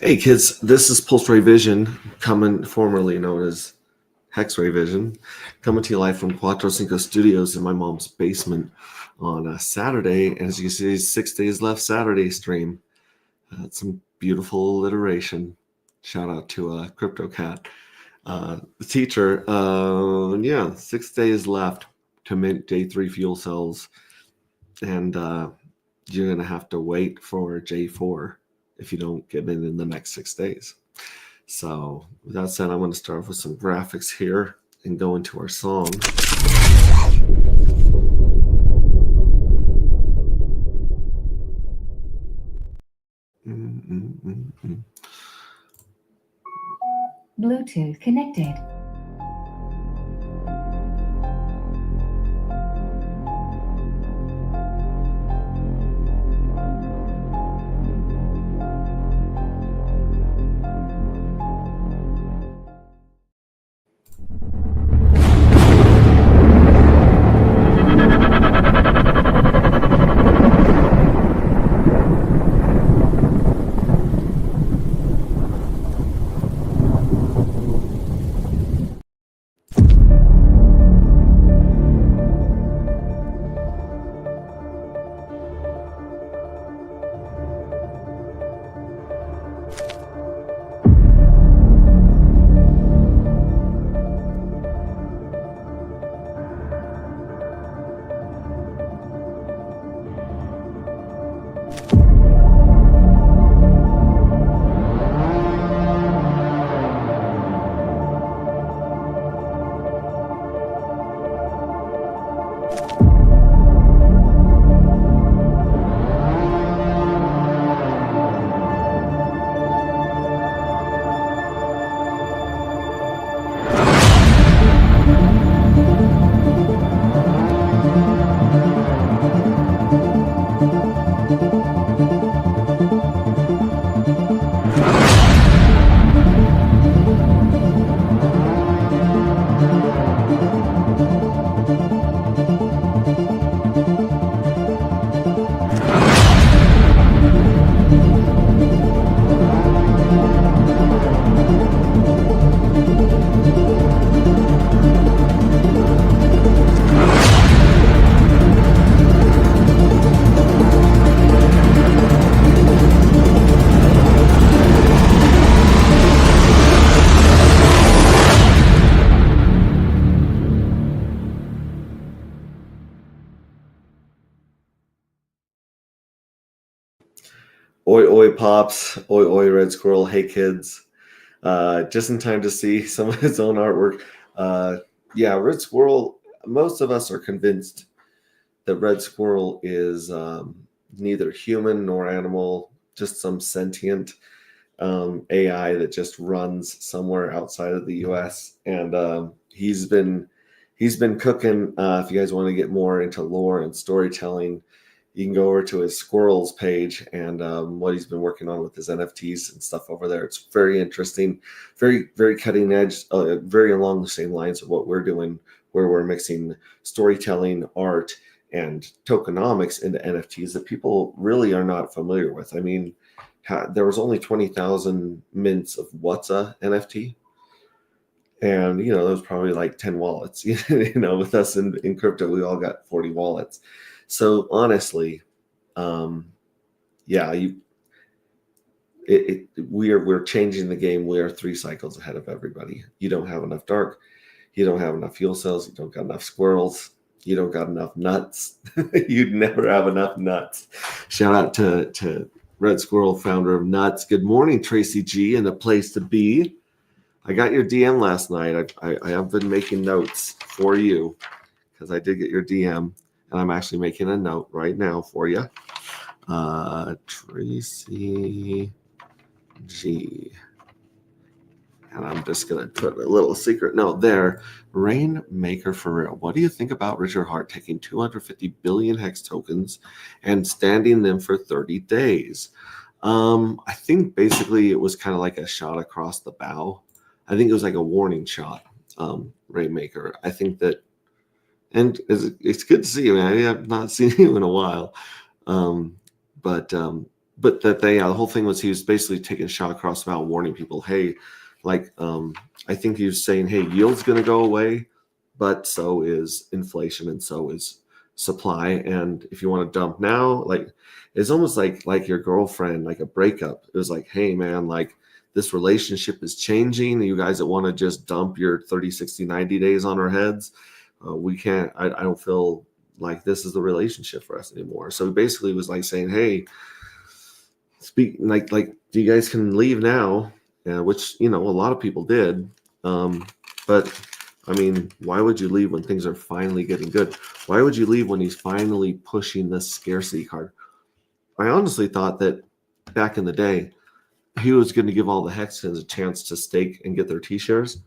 Hey kids, this is Pulse Ray Vision, formerly known as Hex Ray Vision, coming to you live from Cuatro Cinco Studios in my mom's basement on a Saturday. And as you can see, 6 days left Saturday stream. Some beautiful alliteration. Shout out to CryptoCat, the teacher. Yeah, 6 days left to mint J3 fuel cells, and you're gonna have to wait for J4 if you don't get in the next 6 days. So with that said, I'm going to start off with some graphics here and go into our song. Bluetooth connected. Oi, oi, pops. Oi, oi, Red Squirrel. Hey, kids. Just in time to see some of his own artwork. Yeah, Red Squirrel, most of us are convinced that Red Squirrel is neither human nor animal, just some sentient AI that just runs somewhere outside of the U.S. And he's been cooking. If you guys want to get more into lore and storytelling, you can go over to his Squirrels page and what he's been working on with his NFTs and stuff over there. It's very interesting, very very cutting edge, very along the same lines of what we're doing, where we're mixing storytelling, art, and tokenomics into NFTs that people really are not familiar with. I mean, there was only 20,000 mints of what's a NFT, and there was probably like 10 wallets. With us in crypto, we all got 40 wallets. So honestly, yeah, we're changing the game. We are 3 cycles ahead of everybody. You don't have enough dark, you don't have enough fuel cells, you don't got enough squirrels, you don't got enough nuts. You'd never have enough nuts. Shout out to Red Squirrel, founder of Nuts. Good morning, Tracy G, and a place to be. I got your DM last night. I have been making notes for you because I did get your DM, and I'm actually making a note right now for you. Tracy G. And I'm just going to put a little secret note there. Rainmaker for real. What do you think about Richard Hart taking 250 billion hex tokens and standing them for 30 days? I think basically it was kind of like a shot across the bow. I think it was like a warning shot, Rainmaker. I think that, and it's good to see you, man. I have not seen you in a while. But but that the whole thing was he was basically taking a shot across the bow, warning people, hey, like I think he was saying, hey, yield's going to go away, but so is inflation and so is supply. And if you want to dump now, like it's almost like your girlfriend, like a breakup. It was like, hey man, like this relationship is changing. You guys that want to just dump your 30, 60, 90 days on our heads, we can't. I don't feel like this is the relationship for us anymore. So basically it was like saying, hey, speak like you guys can leave now, which a lot of people did. But I mean, why would you leave when things are finally getting good? Why would you leave when he's finally pushing this scarcity card? I honestly thought that back in the day, he was going to give all the Hexans a chance to stake and get their T shares.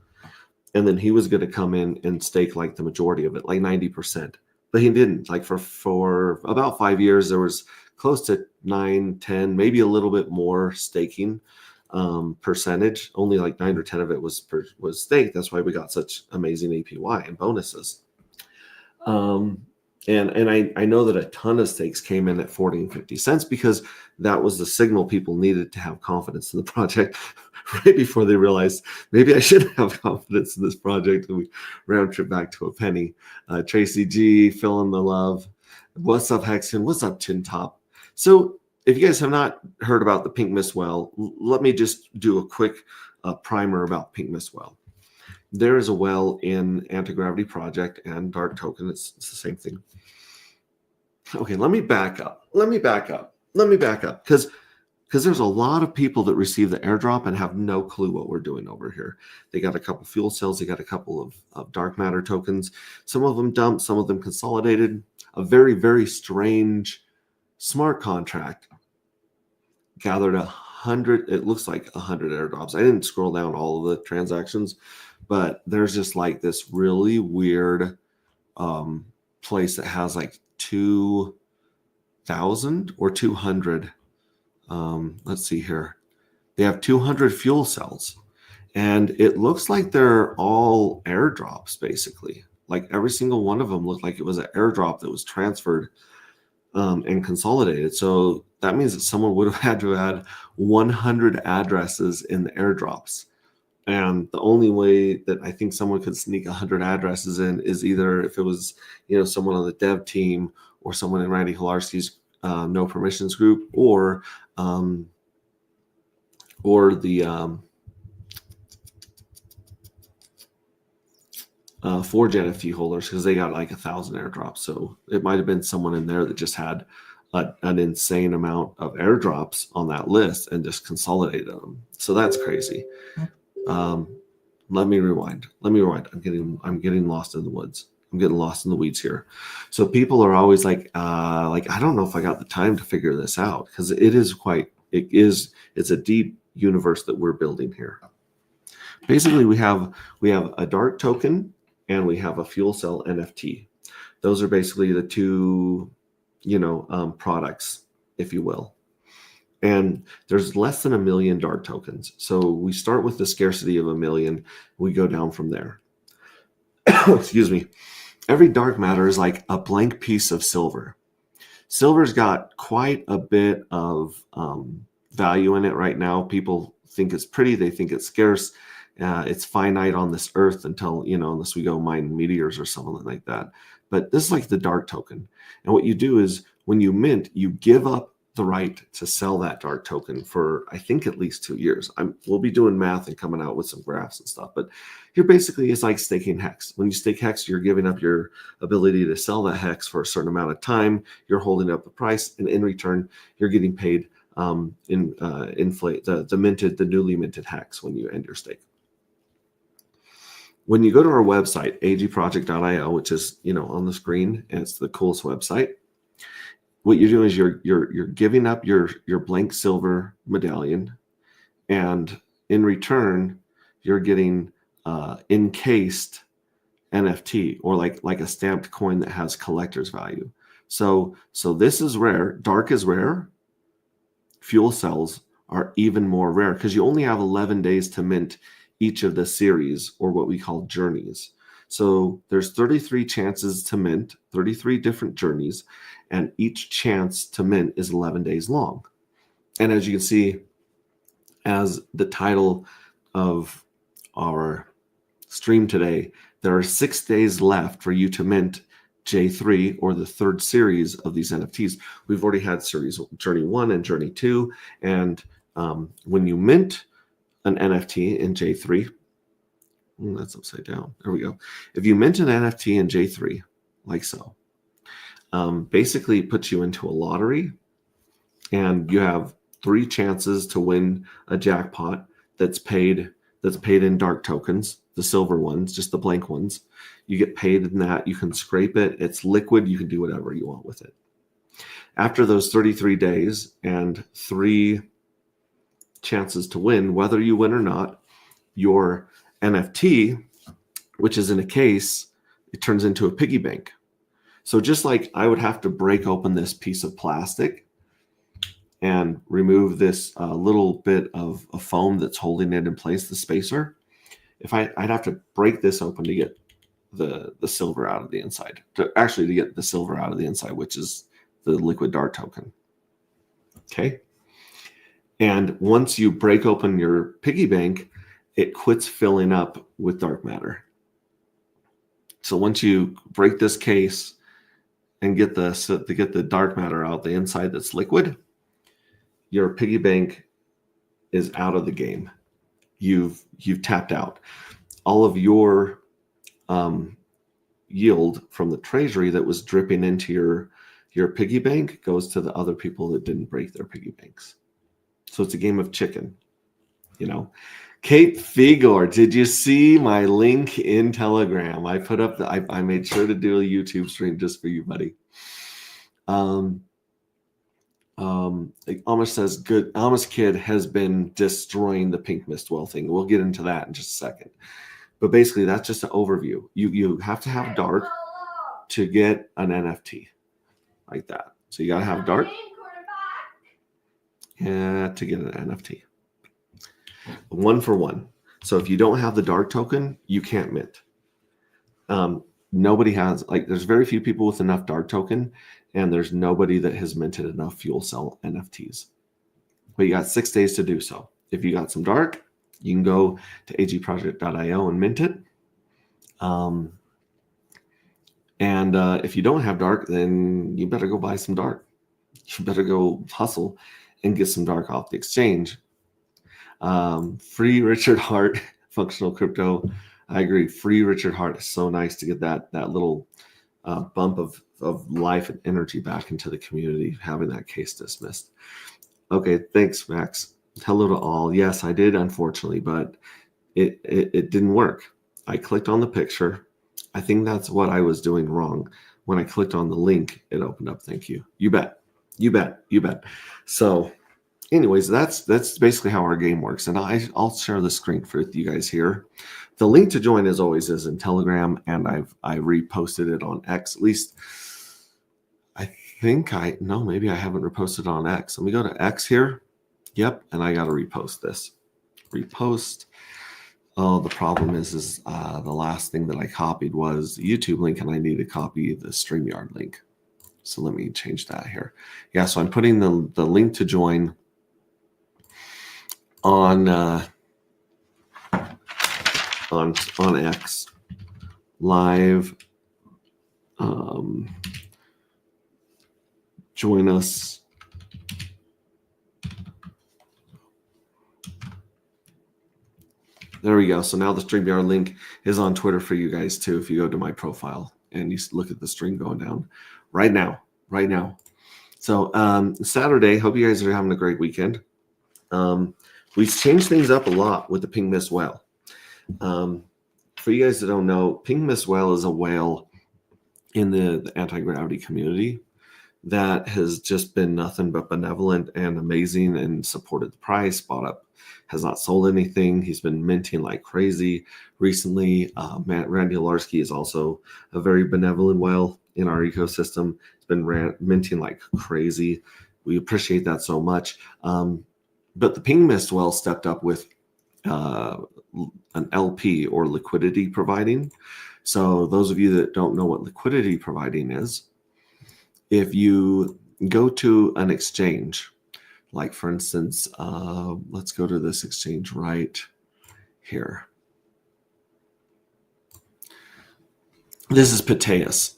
And then he was going to come in and stake like the majority of it, like 90%. But he didn't. Like for about 5 years, there was close to 9, 10, maybe a little bit more staking percentage. Only like 9 or 10 of it was staked. That's why we got such amazing APY and bonuses. And I know that a ton of stakes came in at 40 and 50 cents because that was the signal people needed to have confidence in the project right before they realized maybe I should have confidence in this project. And we round trip back to a penny. Tracy G, Phil in the love. What's up, Hexen? What's up, Chin Top? So if you guys have not heard about the Pink Mist Well, let me just do a quick primer about Pink Mist Well. There is a well in Anti-Gravity Project and Dark Token. It's the same thing. Okay, let me back up because there's a lot of people that receive the airdrop and have no clue what we're doing over here. They got a couple fuel cells, they got a couple of dark matter tokens. Some of them dumped, some of them consolidated. A very, very strange smart contract gathered 100, it looks like 100 airdrops. I didn't scroll down all of the transactions, but there's just like this really weird place that has like 2,000 or 200. Let's see here. They have 200 fuel cells, and it looks like they're all airdrops, basically. Like every single one of them looked like it was an airdrop that was transferred and consolidated. So that means that someone would have had to add 100 addresses in the airdrops. And the only way that I think someone could sneak 100 addresses in is either if it was, someone on the dev team or someone in Randy Hilarski's no permissions group, or the Forge NFT holders, because they got like 1,000 airdrops. So it might have been someone in there that just had an insane amount of airdrops on that list and just consolidated them. So that's crazy. Let me rewind. I'm getting lost in the woods. I'm getting lost in the weeds here. So people are always like, I don't know if I got the time to figure this out, because it's a deep universe that we're building here. Basically, we have a dark token and we have a fuel cell NFT. Those are basically the two, products, if you will. And there's less than 1 million dark tokens. So we start with the scarcity of 1 million. We go down from there. Excuse me. Every dark matter is like a blank piece of silver. Silver's got quite a bit of value in it right now. People think it's pretty. They think it's scarce. It's finite on this earth until, unless we go mine meteors or something like that. But this is like the dark token. And what you do is when you mint, you give up the right to sell that dark token for, I think, at least 2 years. We'll be doing math and coming out with some graphs and stuff, but here basically it's like staking Hex. When you stake Hex, you're giving up your ability to sell that Hex for a certain amount of time. You're holding up the price, and in return, you're getting paid inflate the newly minted Hex when you end your stake. When you go to our website, agproject.io, which is on the screen, and it's the coolest website, what you're doing is you're giving up your blank silver medallion, and in return, you're getting encased NFT, or like a stamped coin that has collector's value. So this is rare. Dark is rare. Fuel cells are even more rare because you only have 11 days to mint each of the series, or what we call journeys. So there's 33 chances to mint, 33 different journeys, and each chance to mint is 11 days long. And as you can see, as the title of our stream today, there are 6 days left for you to mint J3 or the third series of these NFTs. We've already had series Journey 1 and Journey 2. And when you mint an NFT in J3, that's upside down. There we go. If you mint an NFT in J3, like so, basically it puts you into a lottery, and you have 3 chances to win a jackpot that's paid in dark tokens, the silver ones, just the blank ones. You get paid in that. You can scrape it. It's liquid. You can do whatever you want with it. After those 33 days and 3 chances to win, whether you win or not, your NFT, which is in a case, it turns into a piggy bank. So just like I would have to break open this piece of plastic and remove this little bit of foam that's holding it in place, the spacer, I'd have to break this open to get the silver out of the inside, to get the silver out of the inside, which is the liquid dark token. Okay. And once you break open your piggy bank, it quits filling up with dark matter. So once you break this case and get the dark matter out the inside that's liquid, your piggy bank is out of the game. You've tapped out. All of your yield from the treasury that was dripping into your piggy bank goes to the other people that didn't break their piggy banks. So it's a game of chicken, Kate Figor, did you see my link in Telegram? I put up I made sure to do a YouTube stream just for you, buddy. Amish says, good. Amish Kid has been destroying the Pink Mistwell thing. We'll get into that in just a second. But basically, that's just an overview. You have to have dark to get an NFT like that. So you got to have dark to get an NFT. 1 for 1. So if you don't have the dark token, you can't mint. Nobody has, there's very few people with enough dark token, and there's nobody that has minted enough fuel cell NFTs. But you got 6 days to do so. If you got some dark, you can go to agproject.io and mint it. And if you don't have dark, then you better go buy some dark. You better go hustle and get some dark off the exchange. Free Richard Hart, Functional Crypto. I agree. Free Richard Hart is so nice to get that little bump of life and energy back into the community, having that case dismissed. Okay, thanks, Max. Hello to all. Yes, I did, unfortunately, but it didn't work. I clicked on the picture. I think that's what I was doing wrong. When I clicked on the link, it opened up. Thank you. You bet. So anyways, that's basically how our game works. And I'll share the screen for you guys here. The link to join, as always, is in Telegram, and I reposted it on X. At least maybe I haven't reposted on X. Let me go to X here. Yep, and I got to repost this. Repost. Oh, the problem is the last thing that I copied was the YouTube link, and I need to copy the StreamYard link. So let me change that here. Yeah, so I'm putting the link to join on X live. Join us. There we go. So now the StreamYard link is on Twitter for you guys too. If you go to my profile and you look at the stream going down right now. So Saturday, hope you guys are having a great weekend. We've changed things up a lot with the Pink Mist whale. For you guys that don't know, Pink Mist whale is a whale in the anti-gravity community that has just been nothing but benevolent and amazing and supported the price, bought up, has not sold anything. He's been minting like crazy recently. Randy Olarski is also a very benevolent whale in our ecosystem. He's been minting like crazy. We appreciate that so much. But the Pink Mist whale stepped up with an LP, or liquidity providing. So those of you that don't know what liquidity providing is, if you go to an exchange Like for instance, let's go to this exchange right here. This is Piteus.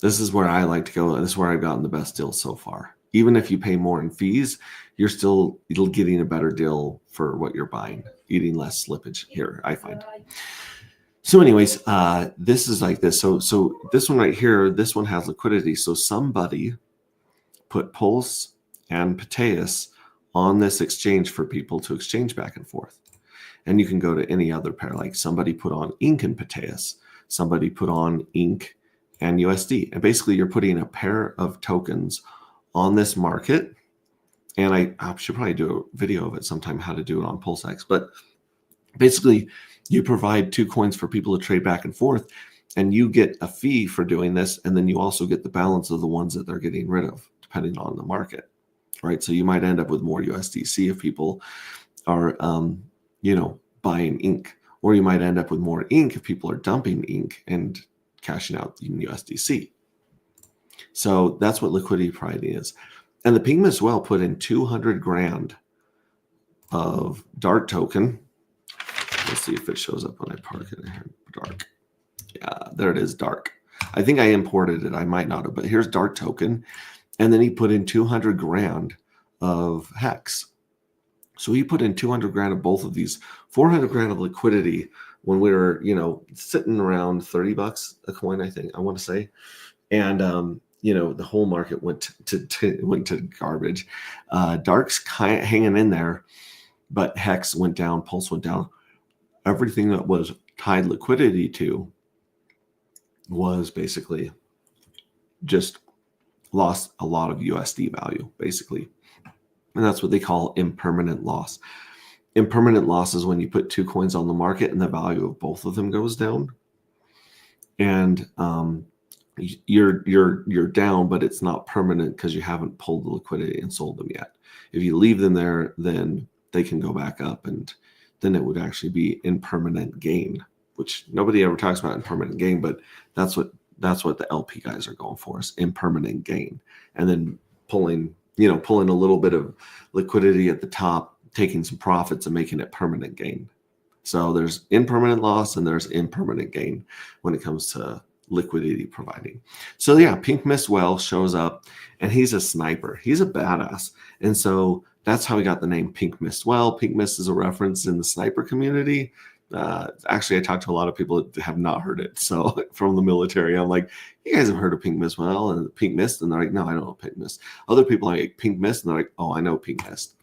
This is where I like to go. This is where I've gotten the best deal so far. Even if you pay more in fees, you're still getting a better deal for what you're buying, eating less slippage here, I find. So anyways, this is like this. So this one right here, this one has liquidity. So somebody put Pulse and Piteus on this exchange for people to exchange back and forth. And you can go to any other pair, like somebody put on Ink and Piteus, somebody put on Ink and USD. And basically you're putting a pair of tokens on this market. And I should probably do a video of it sometime, how to do it on PulseX. But basically you provide 2 coins for people to trade back and forth, and you get a fee for doing this. And then you also get the balance of the ones that they're getting rid of, depending on the market, right? So you might end up with more USDC if people are, buying Ink, or you might end up with more Ink if people are dumping Ink and cashing out in USDC. So that's what liquidity providing is. And the Pink as well put in 200 grand of Dark token. Let's see if it shows up when I park it in here. Dark. Yeah, there it is, Dark. I think I imported it. I might not have, but here's Dark token. And then he put in 200 grand of Hex. So he put in 200 grand of both of these, 400 grand of liquidity when we were, sitting around $30 a coin, I think, I want to say. And, the whole market went to garbage. Dark's kind of hanging in there, but Hex went down, Pulse went down. Everything that was tied liquidity to was basically just lost a lot of USD value, basically. And that's what they call impermanent loss. Impermanent loss is when you put 2 coins on the market and the value of both of them goes down. And you're down, but it's not permanent because you haven't pulled the liquidity and sold them yet. If you leave them there, then they can go back up, and then it would actually be impermanent gain, which nobody ever talks about impermanent gain, but that's what the LP guys are going for, is impermanent gain. And then pulling a little bit of liquidity at the top, taking some profits and making it permanent gain. So there's impermanent loss and there's impermanent gain when it comes to liquidity providing. So yeah, Pink Mist Well shows up, and he's a sniper. He's a badass. And so that's how he got the name Pink Mist Well. Pink Mist is a reference in the sniper community. Actually, I talked to a lot of people that have not heard it. So from the military, I'm like, you guys have heard of Pink Mist Well and Pink Mist? And they're like, no, I don't know Pink Mist. Other people are like, Pink Mist? And they're like, oh, I know Pink Mist.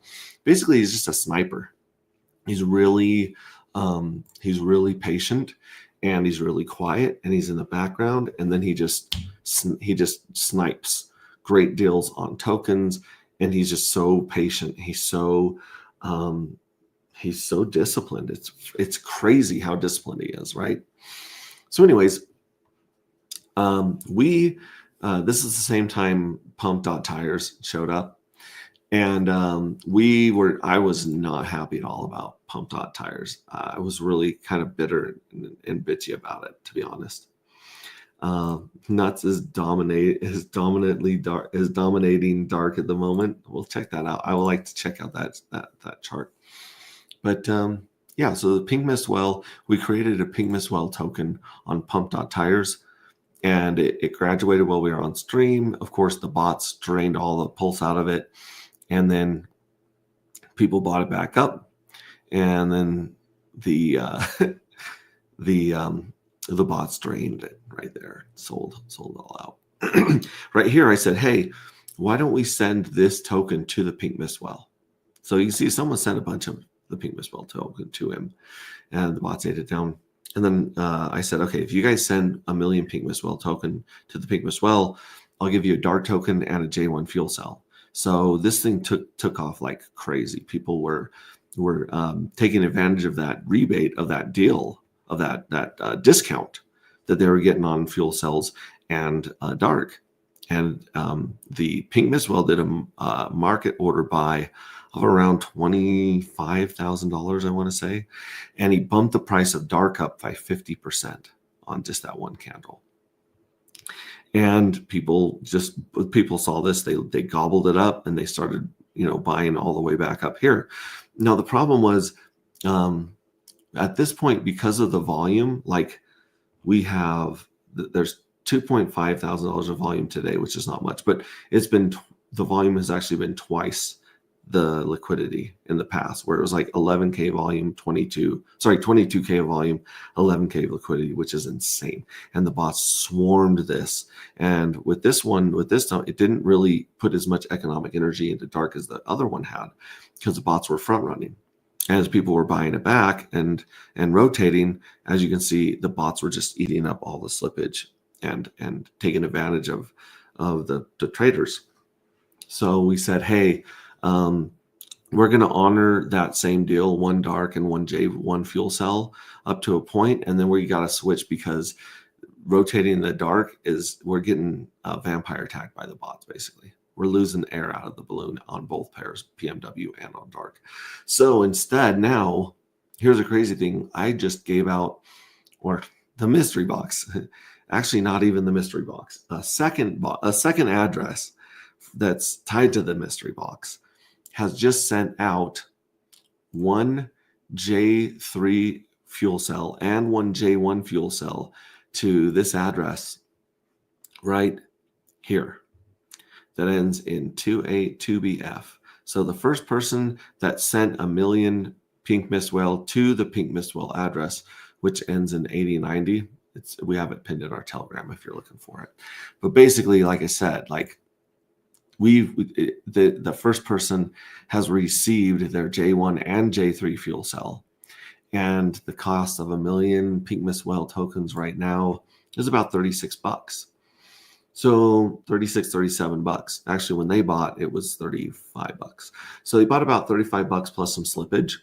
Basically, he's just a sniper. He's really patient, and he's really quiet, and he's in the background, and then he just snipes great deals on tokens, and he's just so patient. He's so disciplined. It's crazy how disciplined he is, right? So anyways, this is the same time Pump.Tires showed up, and I was not happy at all about Pump.Tires. I was really kind of bitter and bitchy about it, to be honest. Nuts is dominating Dark at the moment. We'll check that out. I would like to check out that chart. But yeah, so the Pink Mist Well, we created a Pink Mist Well token on Pump.Tires, and it graduated while we were on stream. Of course, the bots drained all the pulse out of it, and then people bought it back up, and then the bots drained it right there, sold it all out. Right here, I said, hey, why don't we send this token to the Pink Mist Well? So you can see someone sent a bunch of the Pink Mist Well token to him, and the bots ate it down. And then I said, okay, if you guys send 1 million Pink Mist Well token to the Pink Mist Well, I'll give you a Dark token and a J1 fuel cell. So this thing took off like crazy. People were taking advantage of that rebate, of that deal, of that discount that they were getting on fuel cells and Dark. And the Pink Mist Well did a market order buy of around $25,000, I want to say. And he bumped the price of Dark up by 50% on just that one candle. And people saw this, they gobbled it up, and they started buying all the way back up here. Now, the problem was at this point, because of the volume, like there's $2,500 of volume today, which is not much, but the volume has actually been twice the liquidity in the past, where it was like 11K volume, 22K volume, 11K liquidity, which is insane. And the bots swarmed this. And with this time, it didn't really put as much economic energy into dark as the other one had, because the bots were front running. As people were buying it back and rotating, as you can see, the bots were just eating up all the slippage and taking advantage of the traders. So we said, hey, we're going to honor that same deal, one dark and one J1 fuel cell up to a point, and then we got to switch, because rotating the dark we're getting vampire attacked by the bots. Basically, we're losing air out of the balloon on both pairs, PMW and on dark. So instead, now here's a crazy thing. I just gave out, or the mystery box, actually not even the mystery box, a second address that's tied to the mystery box has just sent out one J3 fuel cell and one J1 fuel cell to this address right here that ends in 282BF. So the first person that sent a million pink mist whale to the pink mist whale address, which ends in 8090, we have it pinned in our Telegram if you're looking for it. But basically, like I said, like the first person has received their J1 and J3 fuel cell, and the cost of 1 million pink mist whale tokens right now is about $36. So 36, 37 bucks. Actually, when they bought, it was 35 bucks. So they bought about 35 bucks plus some slippage.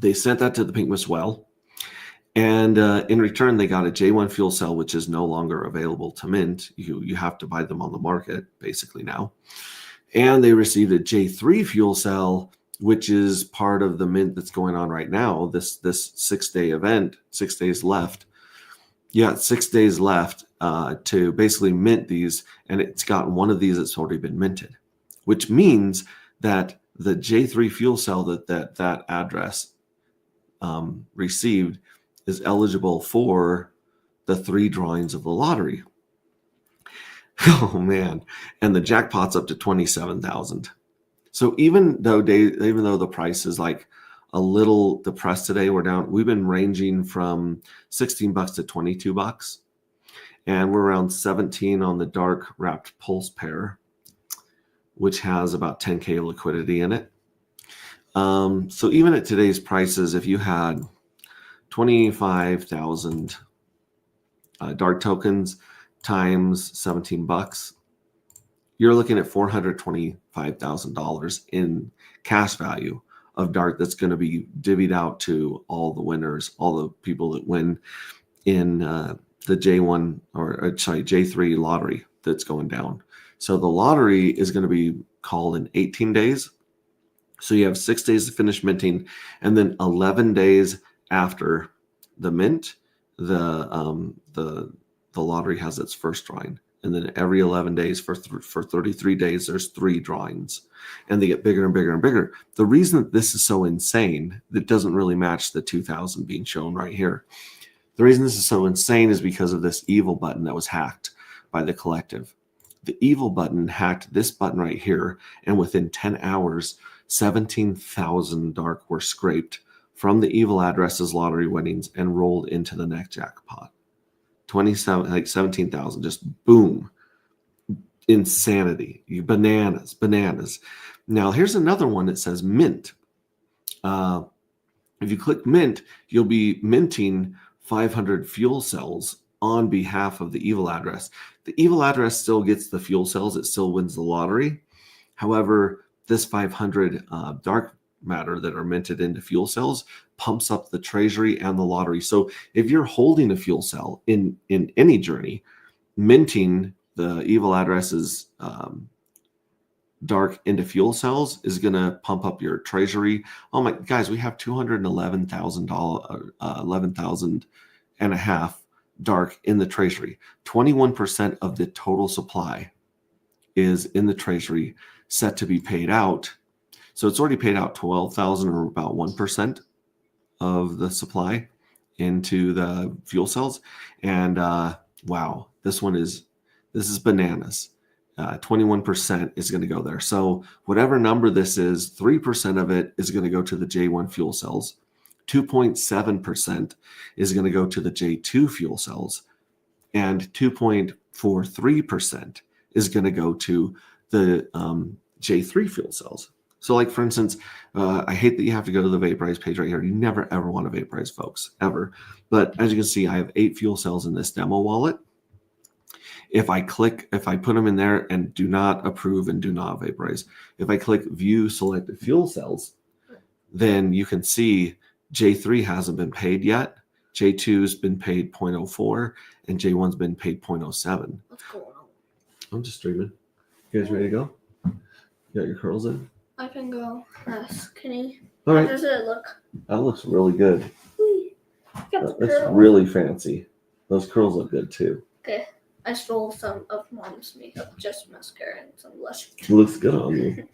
They sent that to the pink mist whale, and in return, they got a J1 fuel cell, which is no longer available to mint. You have to buy them on the market, basically, now. And they received a J3 fuel cell, which is part of the mint that's going on right now, this 6-day event, 6 days left. Yeah, 6 days left to basically mint these, and it's gotten one of these that's already been minted, which means that the J3 fuel cell that address received is eligible for the 3 drawings of the lottery. Oh man. And the jackpot's up to 27,000. So even though the price is like a little depressed today, we've been ranging from $16 to $22, and we're around 17 on the dark wrapped pulse pair, which has about 10K liquidity in it. So even at today's prices, if you had 25,000 dark tokens times $17, you're looking at $425,000 in cash value of dark that's going to be divvied out to all the winners, all the people that win in the J1 J3 lottery that's going down. So the lottery is going to be called in 18 days. So you have 6 days to finish minting, and then 11 days after the mint, the lottery has its first drawing, and then every 11 days for 33 days, there's 3 drawings, and they get bigger and bigger and bigger. The reason that this is so insane, that doesn't really match the 2,000 being shown right here. The reason this is so insane is because of this evil button that was hacked by the collective. The evil button hacked this button right here, and within 10 hours, 17,000 dark were scraped from the evil addresses lottery winnings and rolled into the next jackpot. 17,000, just boom. Insanity. Bananas. Now, here's another one that says mint. If you click mint, you'll be minting 500 fuel cells on behalf of the evil address. The evil address still gets the fuel cells. It still wins the lottery. However, this 500 dark matter that are minted into fuel cells pumps up the treasury and the lottery. So if you're holding a fuel cell in any journey, minting the evil addresses dark into fuel cells is going to pump up your treasury. Oh my guys, we have $211,000 and a half dark in the treasury. 21% of the total supply is in the treasury, set to be paid out. So it's already paid out 12,000 or about 1% of the supply into the fuel cells. And wow, this is bananas. 21% is going to go there. So whatever number this is, 3% of it is going to go to the J1 fuel cells. 2.7% is going to go to the J2 fuel cells. And 2.43% is going to go to the J3 fuel cells. So like, for instance, I hate that you have to go to the vaporize page right here. You never, ever want to vaporize, folks, ever. But as you can see, I have 8 fuel cells in this demo wallet. If I put them in there and do not approve and do not vaporize, if I click view selected fuel cells, then you can see J3 hasn't been paid yet. J2's been paid 0.04 and J1's been paid 0.07. What's going on? I'm just streaming. You guys ready to go? You got your curls in? I can go. Skinny. All right. How does it look? That looks really good. Got the That's curl. really fancy. Those curls look good too. Okay. I stole some of Mom's makeup, just mascara and some blush. It looks good on you.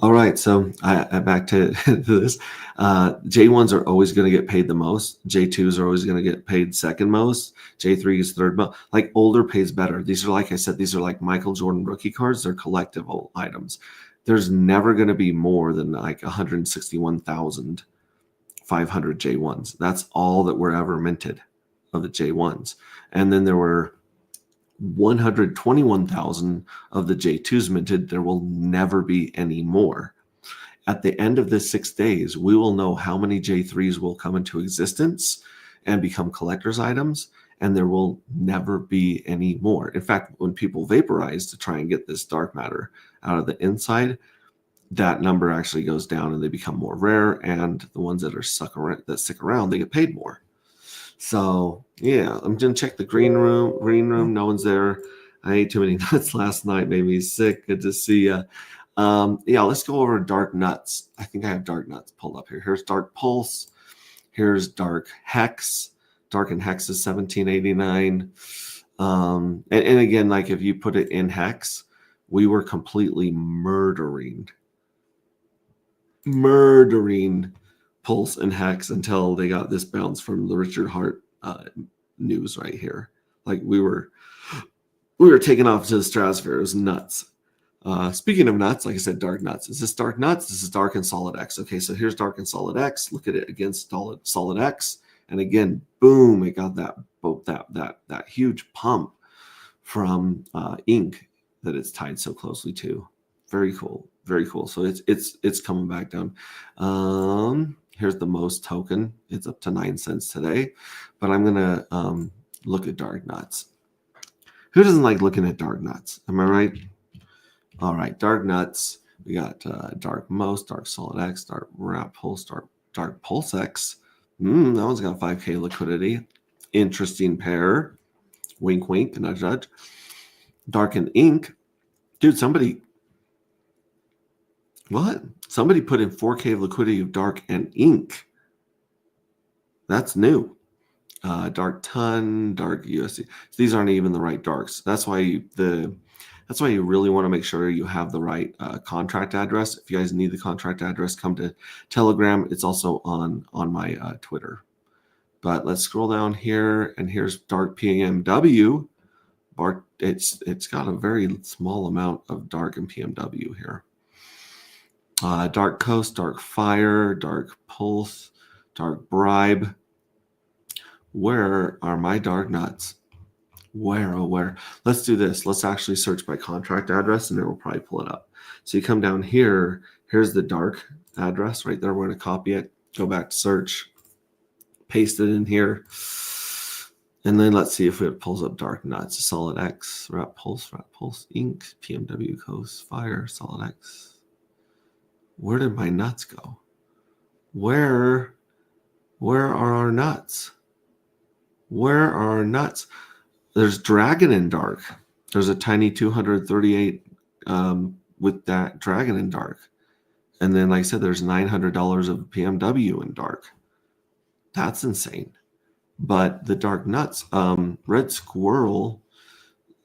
All right, so I back to this. J1s are always going to get paid the most. J2s are always going to get paid second most. J3 is third most. Like, older pays better. These are, like I said, these are like Michael Jordan rookie cards. They're collectible items. There's never going to be more than like 161,500 J1s. That's all that were ever minted of the J1s. And then there were 121,000 of the J2s minted. There will never be any more. At the end of the 6 days, we will know how many J3s will come into existence and become collector's items, and there will never be any more. In fact, when people vaporize to try and get this dark matter out of the inside, that number actually goes down and they become more rare, and the ones that stick around, they get paid more. So yeah, I'm gonna check the green room. No one's there. I ate too many nuts last night, made me sick. Good to see you. Yeah, let's go over dark nuts. I think I have dark nuts pulled up here. Here's dark pulse. Here's dark hex. Dark and hex is 1789. And again, like, if you put it in hex, we were completely murdering Pulse and Hex until they got this bounce from the Richard Hart news right here. Like, we were taking off to the stratosphere. It was nuts. Speaking of nuts, like I said, dark nuts. Is this dark nuts? This is dark and solid X. Okay, so here's dark and solid X. Look at it against solid X, and again, boom! It got that huge pump from ink that it's tied so closely to. Very cool, very cool. So it's coming back down. Here's the most token. It's up to 9 cents today, but I'm gonna look at dark nuts. Who doesn't like looking at dark nuts? Am I right? All right, dark nuts. We got dark most, dark solid X, dark wrap pulse, dark pulse X. That one's got 5K liquidity. Interesting pair. Wink, wink, nudge, nudge. Dark and ink. Dude, somebody put in 4K of liquidity of dark and ink. That's new. Dark ton, dark USD. So these aren't even the right darks. That's why you really want to make sure you have the right contract address. If you guys need the contract address, come to Telegram. It's also on my Twitter. But let's scroll down here, and here's dark PMW. It's got a very small amount of dark and PMW here. Dark Coast, Dark Fire, Dark Pulse, Dark Bribe. Where are my dark nuts? Where, oh where? Let's do this. Let's actually search by contract address, and it will probably pull it up. So you come down here. Here's the dark address right there. We're going to copy it, go back to search, paste it in here, and then let's see if it pulls up dark nuts. Solid X, wrap pulse, ink, PMW, Coast, Fire, Solid X. Where did my nuts go? Where are our nuts? Where are our nuts? There's Dragon in dark. There's a tiny 238 with that Dragon in dark. And then, like I said, there's $900 of PMW in dark. That's insane. But the dark nuts, Red Squirrel,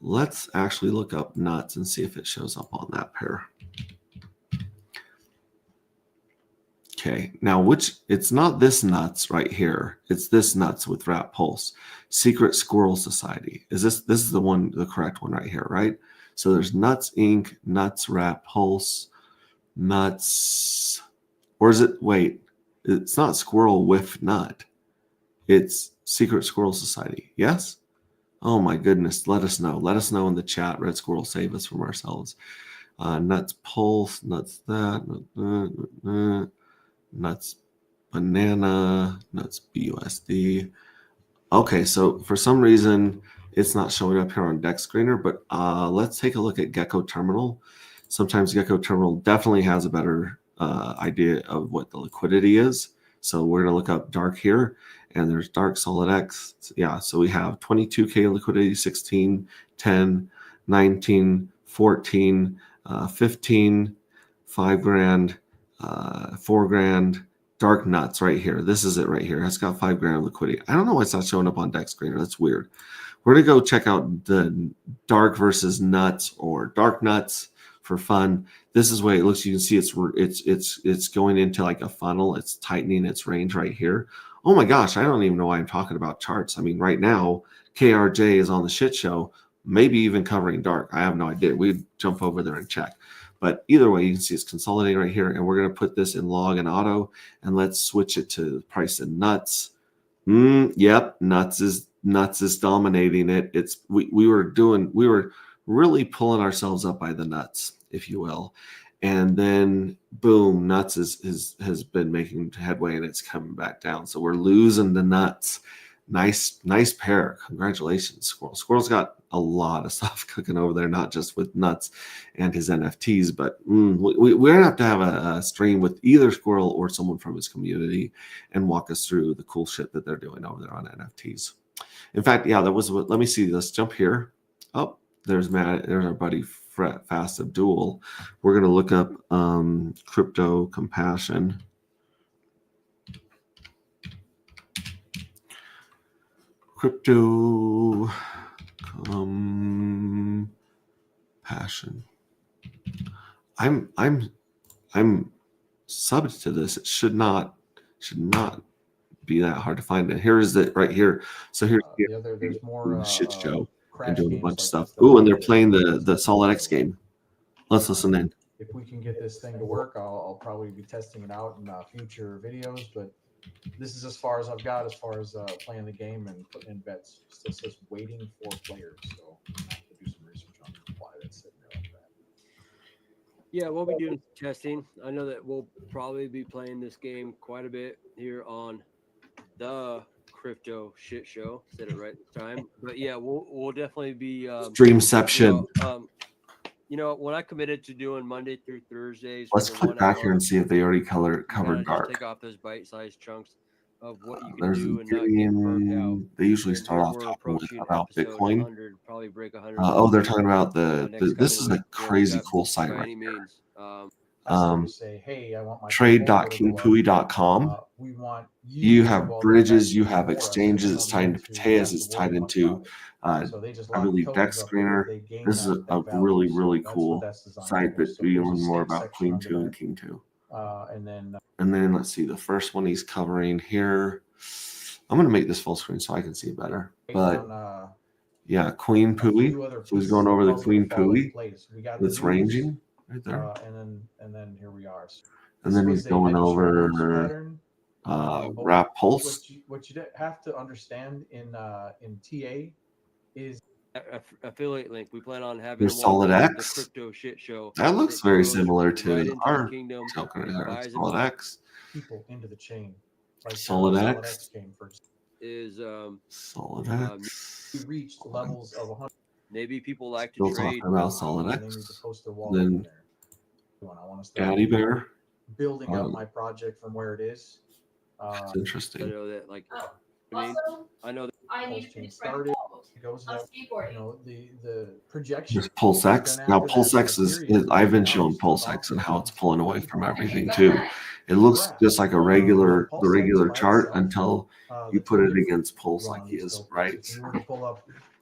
let's actually look up nuts and see if it shows up on that pair. Okay, now it's not this nuts right here. It's this nuts with Wrap Pulse. Secret Squirrel Society. This is the one, the correct one right here, right? So there's Nuts Inc., Nuts Wrap Pulse, Nuts, or is it, wait, it's not Squirrel Whiff Nut. It's Secret Squirrel Society. Yes? Oh my goodness. Let us know. Let us know in the chat. Red Squirrel, save us from ourselves. Nuts Pulse, Nuts that, Nuts Banana, Nuts BUSD. Okay, so for some reason it's not showing up here on Deck Screener, but let's take a look at Gecko Terminal. Sometimes Gecko Terminal definitely has a better idea of what the liquidity is. So we're going to look up dark here, and there's dark solid X. Yeah, so we have 22K liquidity, 16, 10, 19, 14, 15, 5 grand, 4 grand, dark nuts right here. This is it right here. It's got 5 grand of liquidity. I don't know why it's not showing up on Deck Screener. That's weird. We're going to go check out the dark versus nuts or dark nuts for fun. This is what it looks. You can see it's going into like a funnel. It's tightening its range right here. Oh my gosh, I don't even know why I'm talking about charts. I mean, right now, KRJ is on the shit show, maybe even covering dark. I have no idea. We'd jump over there and check. But either way, you can see it's consolidating right here. And we're going to put this in log and auto. And let's switch it to price in nuts. Yep, nuts is dominating it. We were really pulling ourselves up by the nuts, if you will. And then boom, nuts has been making headway and it's coming back down. So we're losing the nuts. Nice pair. Congratulations, Squirrel. Squirrel's got a lot of stuff cooking over there, not just with nuts and his NFTs, but we're going to have a stream with either Squirrel or someone from his community and walk us through the cool shit that they're doing over there on NFTs. In fact, yeah, let me see. Let's jump here. Oh, there's Matt. There's our buddy Fast Abdul. We're going to look up Crypto Compassion. Crypto Compassion. I'm subbed to this. It should not be that hard to find. And here is it right here. So here's there's more shit show and doing a bunch of like stuff. Ooh, and they're playing the Solid X game. Let's listen in. If we can get this thing to work, I'll probably be testing it out in future videos, but this is as far as I've got as far as playing the game and putting in bets. Still says waiting for players, so I have to do some research on why that's sitting there like that. Yeah, we'll be doing testing. I know that we'll probably be playing this game quite a bit here on the Crypto Shit Show. Said it right this time. But yeah, we'll definitely be Streamception. When I committed to doing Monday through Thursdays, let's click back here and see if they already covered dark. Take off those bite-sized chunks of what you can There's do and not get burnt out. They usually start off talking about Bitcoin. 100, probably break 100. They're talking about this is a crazy cool site right here. Say, hey, I want my trade.kingpui.com. We want you have bridges, you have exchanges. It's tied into Pateas. It's tied into I believe Deck Screener. This is a really, really cool site that we learn more about Queen 2 and King 2. And then let's see, the first one he's covering here. I'm going to make this full screen so I can see better. But yeah, Queen Pui. So he's going over the Queen Pui. It's ranging right there. And then here we are. And then he's going over Wrap Pulse. What you have to understand in TA is affiliate link. We plan on having Solid X. The Crypto Shit Show. That looks very similar to our Kingdom. Solid X. People into the chain. Solid X came first. Is Solid X. We reached levels of 100. Maybe people like Still to trade. talking about Solid X. Then Daddy Bear. Building up my project from where it is. That's interesting. I know that, like, I know that I need to started. It goes up, the projection. There's Pulse X. Now Pulse X is I've been showing Pulse X and how it's pulling away from everything too. It looks just like the regular chart until you put it against Pulse like he is, right?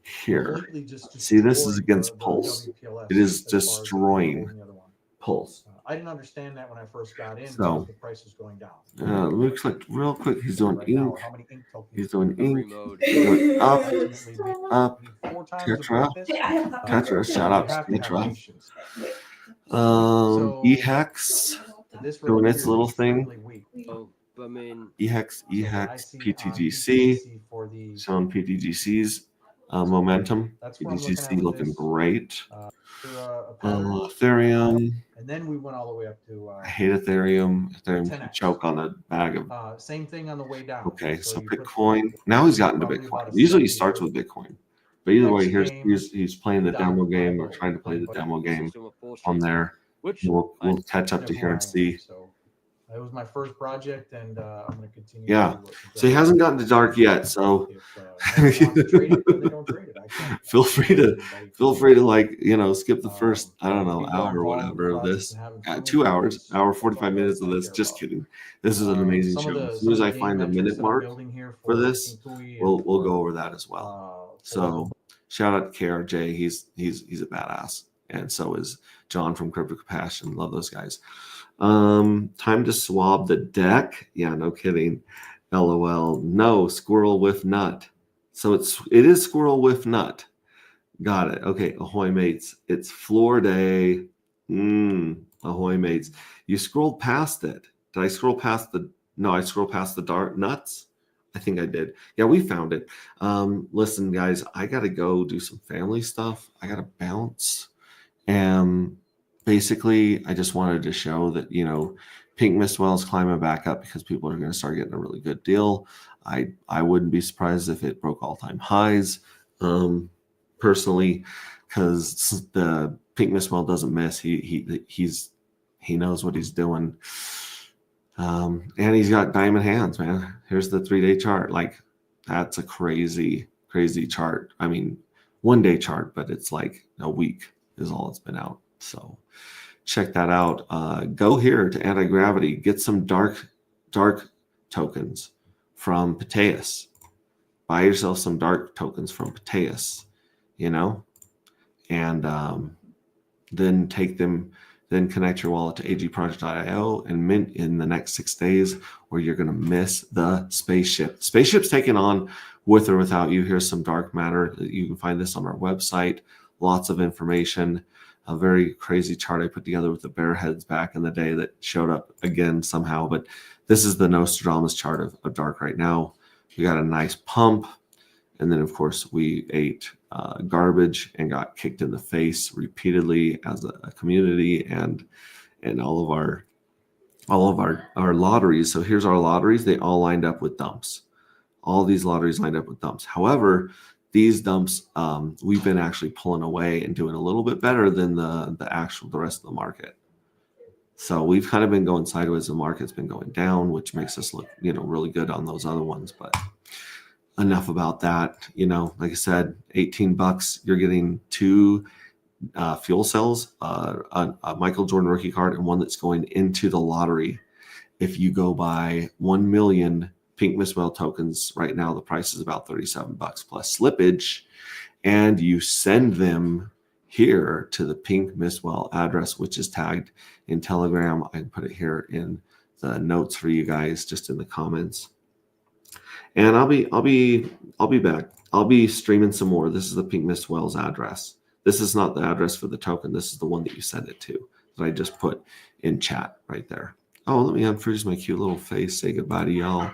here. completely just See, this is destroyed against the Pulse. WPLS It is as far as destroying the other one. Pulse. I didn't understand that when I first got in So, because the price was going down. looks like real quick he's doing Right now, ink. how many ink tokens? He's doing Every ink. mode. He's doing up, Ultimately, we up, need 4 times Tetra. above this. Tetra, shout you out have to have Tetra. patience. EHEX This doing right its here little is thing. extremely weak. Oh, I mean, EHEX, So what I EHEX, see on PTGC, PTGC for the showing PTGC's momentum. that's what I'm looking at PTGC with looking this. great. a pattern. Ethereum. And then we went all the way up to I hate Ethereum. Ethereum can 10x. choke on a bag of. Same thing on the way down. Okay, so you put Bitcoin. Now he's gotten to probably about Bitcoin. a Usually he 70 starts for with Bitcoin. But either way, next game, he's playing the down demo by game or gold. trying to play the demo game system of full on sheet, there. which We'll catch up know to who here I and am. see. So it was my first project, and I'm going to continue. Yeah. To So he hasn't gotten to dark yet. So if no one wants to trade it, then they don't trade it. I can't. feel free to like, skip the first, I don't know, people hour or involved with the whatever of project this. and having fun 2 with it hours, is hour all 45 minutes of I this. care Just about. kidding. This is an amazing show. As soon as I find the minute mark for this, we'll go over that as well. So shout out to KRJ. He's a badass, and so is John from Crypto Compassion. Love those guys. Time to swab the deck. Yeah, no kidding. LOL. No, squirrel with nut. So it is squirrel with nut. Got it. Okay, ahoy mates. It's floor day. Ahoy mates. You scrolled past it. Did I scroll past the? No, I scrolled past the dark nuts. I think I did. Yeah, we found it. Listen, guys, I gotta go do some family stuff. I gotta bounce. And basically, I just wanted to show that Pink Mist Well is climbing back up because people are going to start getting a really good deal. I wouldn't be surprised if it broke all-time highs, personally, because the Pink Mist Well doesn't miss. He knows what he's doing, and he's got diamond hands, man. Here's the 3-day chart. Like, that's a crazy chart. I mean, 1-day chart, but it's like a week is all it's been out. So check that out. Go here to Anti-Gravity. Get some dark tokens from Pateus. Buy yourself some dark tokens from Pateus, and then take them, then connect your wallet to agproject.io and mint in the next 6 days, or you're going to miss the spaceship. Spaceship's taken on with or without you. Here's some dark matter. You can find this on our website. Lots of information. A very crazy chart I put together with the bear heads back in the day that showed up again somehow. But this is the Nostradamus chart of dark right now. We got a nice pump. And then, of course, we ate garbage and got kicked in the face repeatedly as a community and all of our lotteries. So here's our lotteries. They all lined up with dumps. All these lotteries lined up with dumps. However, these dumps, we've been actually pulling away and doing a little bit better than the rest of the market. So we've kind of been going sideways. The market's been going down, which makes us look, really good on those other ones. But enough about that. Like I said, $18, you're getting 2 fuel cells, a Michael Jordan rookie card, and one that's going into the lottery. If you go buy 1 million Pink Mist Well tokens right now, the price is about $37 plus slippage, and you send them here to the Pink Mist Well address, which is tagged in Telegram. I can put it here in the notes for you guys, just in the comments. And I'll be back. I'll be streaming some more. This is the Pink Mist Wells address. This is not the address for the token. This is the one that you send it to that I just put in chat right there. Oh, let me unfreeze my cute little face. Say goodbye to y'all.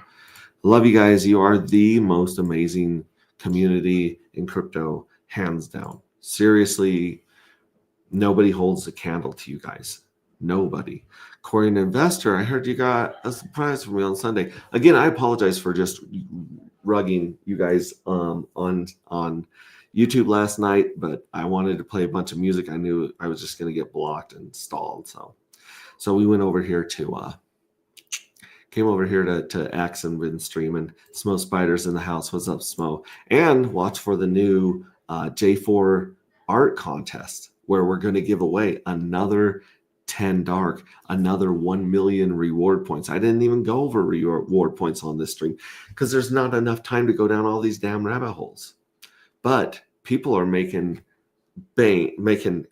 Love you guys. You are the most amazing community in crypto, hands down. Seriously, nobody holds a candle to you guys. Nobody. Corey, an investor, I heard you got a surprise for me on Sunday. Again, I apologize for just rugging you guys on YouTube last night, but I wanted to play a bunch of music. I knew I was just going to get blocked and stalled. So we went over here to came over here to X and been streaming. Smo Spiders in the house. What's up, Smo? And watch for the new J4 art contest, where we're going to give away another 10 dark, another 1 million reward points. I didn't even go over reward points on this stream because there's not enough time to go down all these damn rabbit holes. But people are making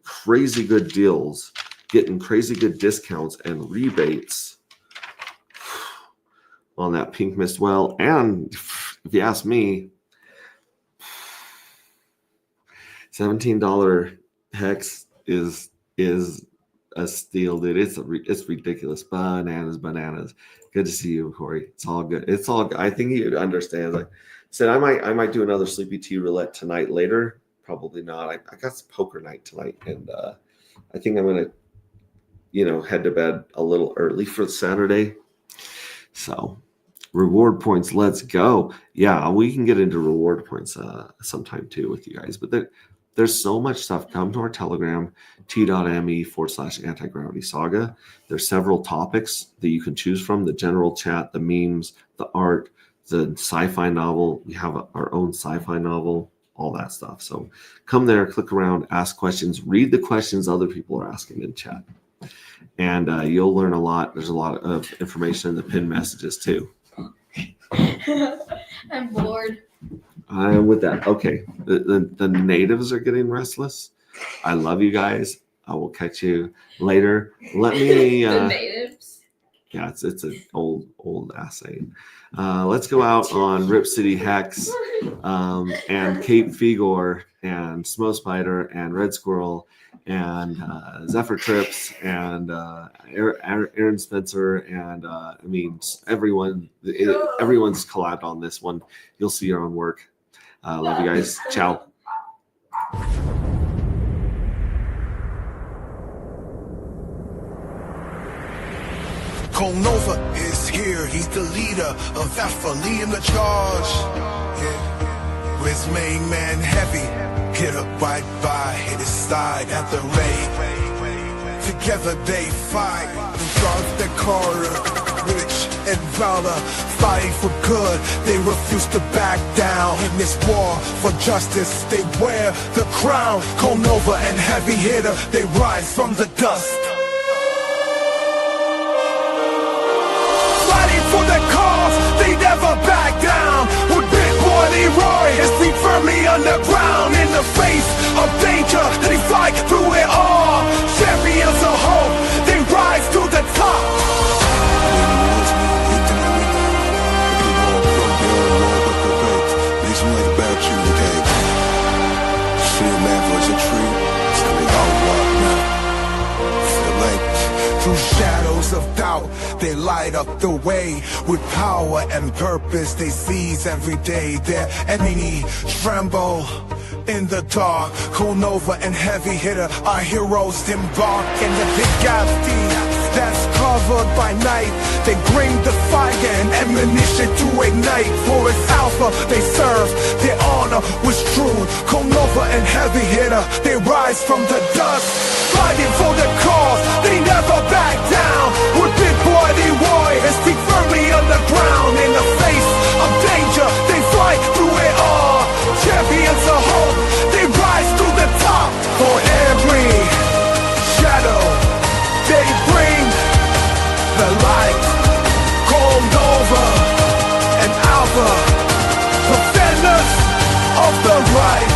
crazy good deals, getting crazy good discounts and rebates on that Pink Mist well. And if you ask me, $17 hex is a steal, dude. It's ridiculous. Bananas. Good to see you, Corey. It's all good. I think he understands. Like I said, I might do another Sleepy Tea roulette tonight later. Probably not. I got some poker night tonight, and I think I'm gonna, head to bed a little early for Saturday. So, reward points. Let's go. Yeah, we can get into reward points sometime too with you guys. But there's so much stuff. Come to our Telegram, t.me/anti-gravity saga. There's several topics that you can choose from: the general chat, the memes, the art, the sci-fi novel. We have our own sci-fi novel, all that stuff. So come there, click around, ask questions, read the questions other people are asking in chat. And you'll learn a lot. There's a lot of information in the pinned messages too. I'm bored. I'm with that. Okay. The natives are getting restless. I love you guys. I will catch you later. Let me The natives. yeah, it's an old ass saying. Let's go out on Rip City Hex and Cape Figor and Smo Spider and Red Squirrel and Zephyr Trips and Aaron Spencer and everyone's collabed on this one. You'll see your own work. Love you guys. Ciao. Nova is here, he's the leader of Alpha, leading the charge. Yeah. With his main man Heavy, hit up right by, hit his side at the raid. Together they fight, the guards their corner, Rich and Valor, fighting for good. They refuse to back down in this war for justice. They wear the crown. Nova and Heavy Hitter, they rise from the dust. For their cause, they never back down. With Big Boy Leroy, his feet firmly underground. In the face of danger, they fight through it all. Champions of hope, they rise to the top. Through shadows of doubt, they light up the way. With power and purpose, they seize every day. Their enemy tremble in the dark. Nova and Heavy Hitter, our heroes embark in the Bugatti that's covered by night. They bring the fire and ammunition to ignite. For it's Alpha they serve, their honor was true. Nova and Heavy Hitter, they rise from the dust. Fighting for the cause, they never back down. With Big Boy Leroy, his feet firmly on the ground. In the face of danger, they fight through it all. Champions of hope, they rise to the top. For every shadow, they bring the light. Nova and Alpha, defenders of the right.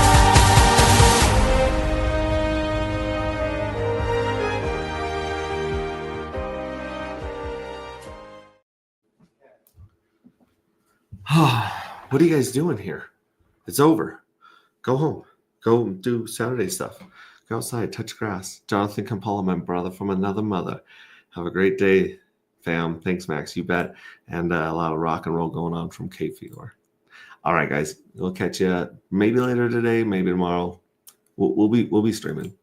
What are you guys doing here? It's over. Go home. Go do Saturday stuff. Go outside, touch grass. Jonathan Kampala, my brother from another mother. Have a great day, fam. Thanks, Max. You bet. And a lot of rock and roll going on from Cape Figor. All right, guys. We'll catch you maybe later today, maybe tomorrow. We'll be streaming.